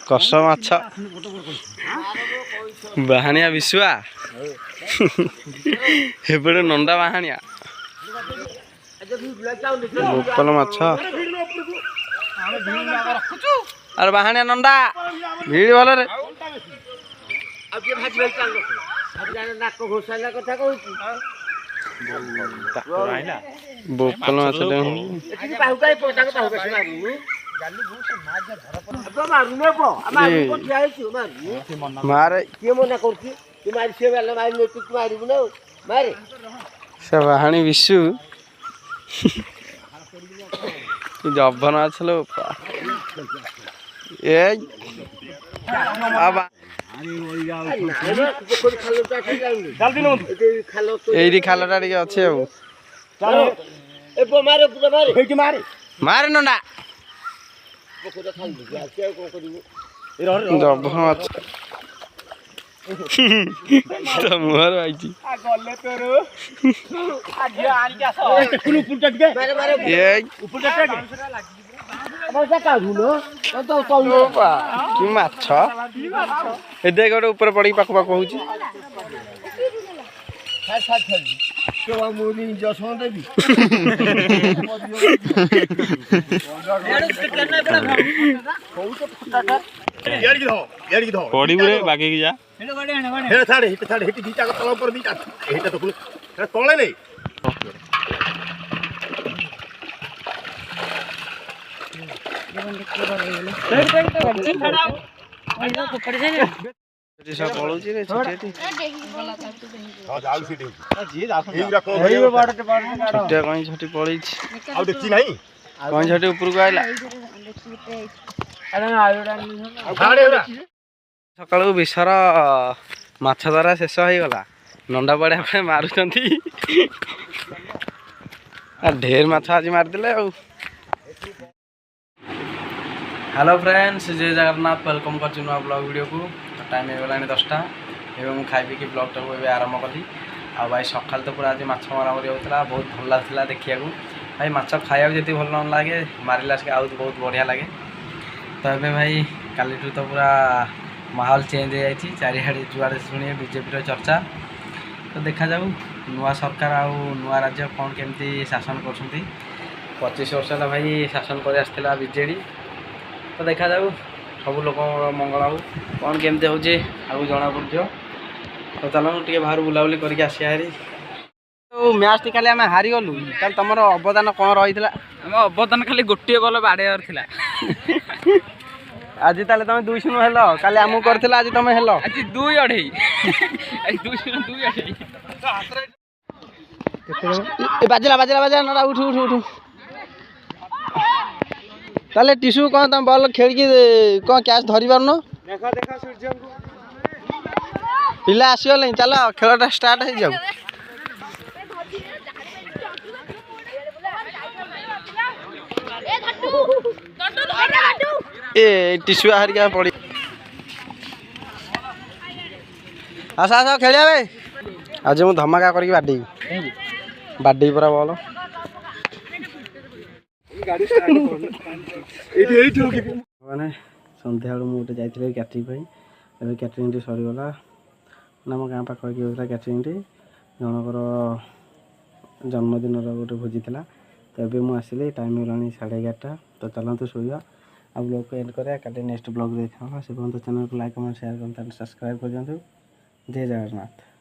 କଷ ମାଛ ବାହାଣିଆ ବିଶୁଆ ଏପଟେ ନଣ୍ଡା ବାହାଣିଆ ବୋକଲ ମାଛ ଆରେ ବାହାଣିଆ ନଣ୍ଡା ଭିଡ଼ ଭଲରେ ବୋକଲ ମାଛ ମାରେ ସେ ବାହାଣି ବିଶୁ ଜବନ ଅଛଲୋ ଏଇଠି ଖାଲଟା ଟିକେ ଅଛି ଆଉ ମାରେ ନଣ୍ଡା ଜବନ ମାଛ ମୁହଁରେ ଆଇଛି କି ମାଛ ଏବେ ଗୋଟେ ଉପରେ ପଡ଼ିକି ପାଖ ପାଖ ହଉଛି ପଡ଼ିବୁରେ ବାଗେଇକି ଯା ତଳେ ନେଇ ପଳଉଛି ପଳେଇଛି କଇଁଛଟି ଉପରକୁ ଆଇଲା ସକାଳୁ ବିଷର ମାଛ ଧରା ଶେଷ ହେଇଗଲା ନଣ୍ଡା ପଡ଼ିଆ ପାଇଁ ମାରୁଛନ୍ତି ଢେର ମାଛ ଆଜି ମାରିଦେଲେ ଆଉ हेलो फ्रेंड्स जय जगन्नाथ वेलकम कर ब्लॉग वीडियो को टाइम हो गला 10टा एवं खाई पी ब्लॉग टाक आरंभ कली आ भाई सकाल तो पूरा आज माछ मरामरी होता बहुत भल लगता देखा भाई माछ खाया जी भल न लगे मारिला से आउ बहुत बढ़िया लगे तो ये भाई काली तो पूरा माहौल चेंज हो जाए चारिड़े जुआड़े शुणे बीजेपी चर्चा तो देखा जाऊ नुआ सरकार आउ नुआ राज्य कौन केमती शासन कर 25 वर्ष है भाई शासन कर आसला बीजेडी तो देखा जाऊ सब लोक मंगल हो कौन केमती हो जना पड़ो तो चलो टे बाहर बुलाबुली करके आसिया हारी तो मैच टी खाली आम हारीगलु तुम अवदान कौन रही आम अवदान खाली गोटे बल बाड़ेयर थिला आज ताले तुम 2-0 हेलो काली आमु करथिला आज तुम हेलो आज 2-2.5 आज 2-2.5 बाजला बाजला बाजला ना उठ उठ उठ ताले टिश्यू कौन तुम बॉल खेल की कौन कैच धरी पार देखा देखा सूर्य पिला आसगले चलो खेलटा स्टार्ट हो जाऊ ए टिश्यू हारिका पड़ी आस आस खेलिया भाई आज मुझे धमाका करके बाड़ी पूरा बॉल मैंने सन्ध्या बेलू मुझे जाइए कैटरिंग एवं कैटरिंग सरीगला आम गाँ पाखा होता कैटरिंग जनकर जन्मदिन गोटे भोजी था तो ये मुझे आसिली टाइम हो 11:30 तो चलते शोवा आ ब्लॉग को एंड करें कल नेक्स्ट ब्लॉग देखा से चैनल को लाइक कमेंट शेयर करते सब्सक्राइब कर दिखाँ जय जगन्नाथ।